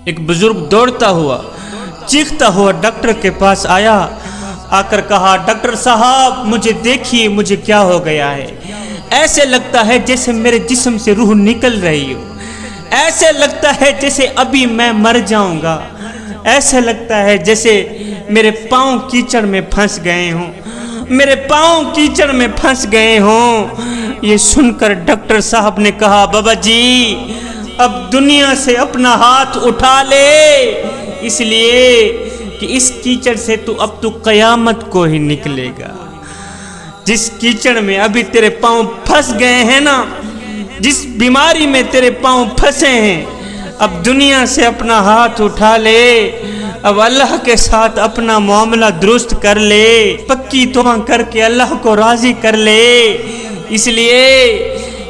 ایک بزرگ دوڑتا ہوا چیختا ہوا ڈاکٹر کے پاس آیا، آ کر کہا ڈاکٹر صاحب مجھے دیکھیے مجھے کیا ہو گیا ہے، ایسے لگتا ہے جیسے میرے جسم سے روح نکل رہی ہو، ایسے لگتا ہے جیسے ابھی میں مر جاؤں گا، ایسے لگتا ہے جیسے میرے پاؤں کیچڑ میں پھنس گئے ہوں، میرے پاؤں کیچڑ میں پھنس گئے ہوں۔ یہ سن کر ڈاکٹر صاحب نے کہا بابا جی اب دنیا سے اپنا ہاتھ اٹھا لے، اس لیے کہ اس کیچڑ سے اب تو قیامت کو ہی نکلے گا۔ جس کیچڑ میں ابھی تیرے پاؤں پھنس گئے ہیں نا، جس بیماری میں تیرے پاؤں پھنسے ہیں، اب دنیا سے اپنا ہاتھ اٹھا لے، اب اللہ کے ساتھ اپنا معاملہ درست کر لے، پکی توبہ کر کے اللہ کو راضی کر لے، اس لیے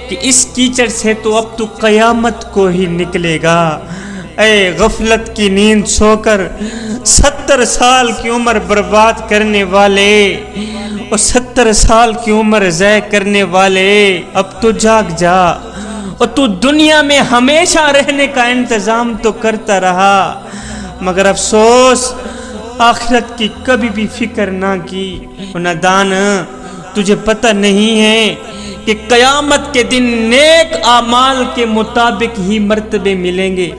کہ اس کیچڑ سے اب تو قیامت کو ہی نکلے گا۔ اے غفلت کی نیند سو کر 70 سال کی عمر برباد کرنے والے اور 70 سال کی عمر ضائع کرنے والے، اب تو جاگ جا، اور تو دنیا میں ہمیشہ رہنے کا انتظام تو کرتا رہا، مگر افسوس آخرت کی کبھی بھی فکر نہ کی۔ نادان تجھے پتہ نہیں ہے کہ قیامت کے دن نیک اعمال کے مطابق ہی مرتبے ملیں گے،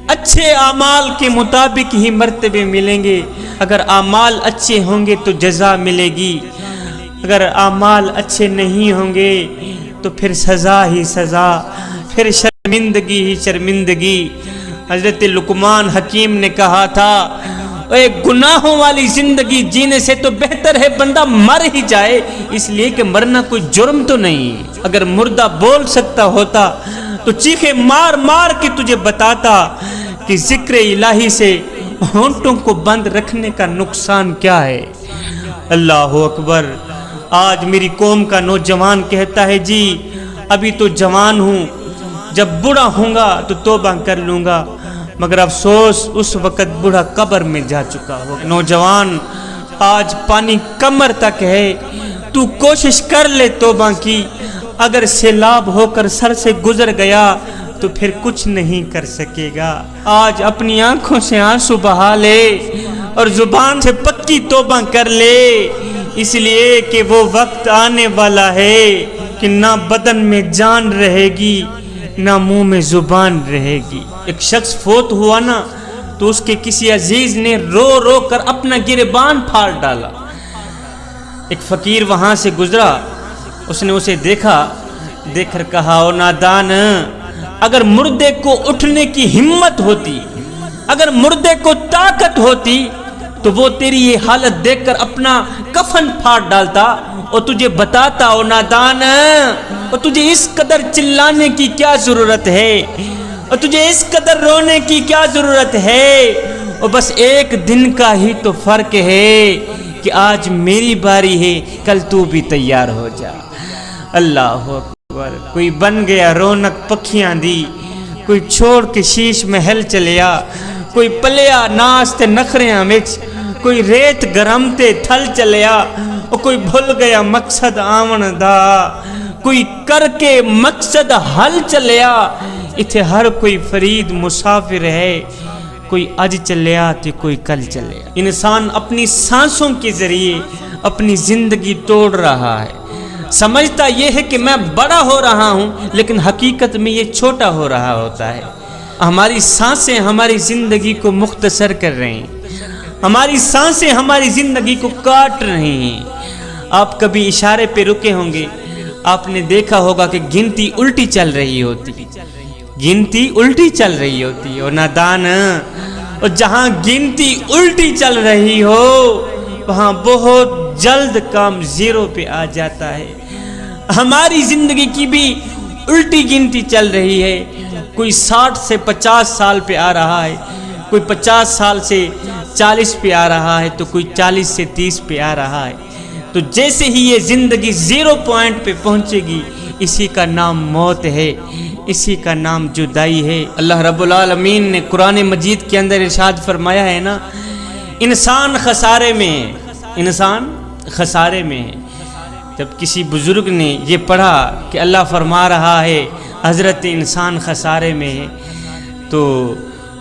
اچھے اعمال کے مطابق ہی مرتبے ملیں گے۔ اگر اعمال اچھے ہوں گے تو جزا ملے گی، اگر اعمال اچھے نہیں ہوں گے تو پھر سزا ہی سزا، پھر شرمندگی ہی شرمندگی۔ حضرت لقمان حکیم نے کہا تھا ایک گناہوں والی زندگی جینے سے تو بہتر ہے بندہ مر ہی جائے، اس لیے کہ مرنا کوئی جرم تو نہیں۔ اگر مردہ بول سکتا ہوتا تو چیخے مار مار کے تجھے بتاتا کہ ذکر الہی سے ہونٹوں کو بند رکھنے کا نقصان کیا ہے۔ اللہ اکبر۔ آج میری قوم کا نوجوان کہتا ہے جی ابھی تو جوان ہوں، جب بوڑھا ہوں گا تو توبہ کر لوں گا، مگر افسوس اس وقت بوڑھا قبر میں جا چکا ہو۔ نوجوان آج پانی کمر تک ہے، تو کوشش کر لے توبہ کی، اگر سیلاب ہو کر سر سے گزر گیا تو پھر کچھ نہیں کر سکے گا۔ آج اپنی آنکھوں سے آنسو بہا لے اور زبان سے پکی توبہ کر لے، اس لیے کہ وہ وقت آنے والا ہے کہ نہ بدن میں جان رہے گی نہ منہ میں زبان رہے گی۔ ایک شخص فوت ہوا نا تو اس کے کسی عزیز نے رو رو کر اپنا گریبان پھاڑ ڈالا۔ ایک فقیر وہاں سے گزرا، اس نے اسے دیکھا، دیکھ کر کہا او نادان، اگر مردے کو اٹھنے کی ہمت ہوتی، اگر مردے کو طاقت ہوتی تو وہ تیری یہ حالت دیکھ کر اپنا کفن پھاڑ ڈالتا اور تجھے بتاتا او نادان، اور تجھے اس قدر چلانے کی کیا ضرورت ہے، اور تجھے اس قدر رونے کی کیا ضرورت ہے، اور بس ایک دن کا ہی تو فرق ہے کہ آج میری باری ہے، کل تو بھی تیار ہو جا۔ اللہ اکبر۔ کوئی بن گیا رونق پکھیاں دی، کوئی چھوڑ کے شیش محل چلیا، کوئی پلیا ناستے نخریاں وچ، کوئی ریت گرمتے تھل چلیا، اور کوئی بھول گیا مقصد آون دا، کوئی کر کے مقصد حل چلیا۔ اتھے ہر کوئی فرید مسافر ہے، کوئی اج چلیا تو کوئی کل چلیا۔ انسان اپنی سانسوں کے ذریعے اپنی زندگی توڑ رہا ہے، سمجھتا یہ ہے کہ میں بڑا ہو رہا ہوں، لیکن حقیقت میں یہ چھوٹا ہو رہا ہوتا ہے۔ ہماری سانسیں ہماری زندگی کو مختصر کر رہی ہیں، ہماری سانسیں ہماری زندگی کو کاٹ رہی ہیں۔ آپ کبھی اشارے پہ رکے ہوں گے، آپ نے دیکھا ہوگا کہ گنتی الٹی چل رہی ہوتی، گنتی الٹی چل رہی ہوتی، اور نادان، اور جہاں گنتی الٹی چل رہی ہو وہاں بہت جلد کام زیرو پہ آ جاتا ہے۔ ہماری زندگی کی بھی الٹی گنتی چل رہی ہے، کوئی 60 سے 50 سال پہ آ رہا ہے، کوئی 50 سال سے 40 پہ آ رہا ہے، تو کوئی 40 سے 30 پہ آ رہا ہے۔ تو جیسے ہی یہ زندگی 0 پوائنٹ پہ پہنچے گی، اسی کا نام موت ہے، اسی کا نام جدائی ہے۔ اللہ رب العالمین نے قرآن مجید کے اندر ارشاد فرمایا ہے نا، انسان خسارے میں ہے، انسان خسارے میں ہے۔ جب کسی بزرگ نے یہ پڑھا کہ اللہ فرما رہا ہے حضرت انسان خسارے میں ہے، تو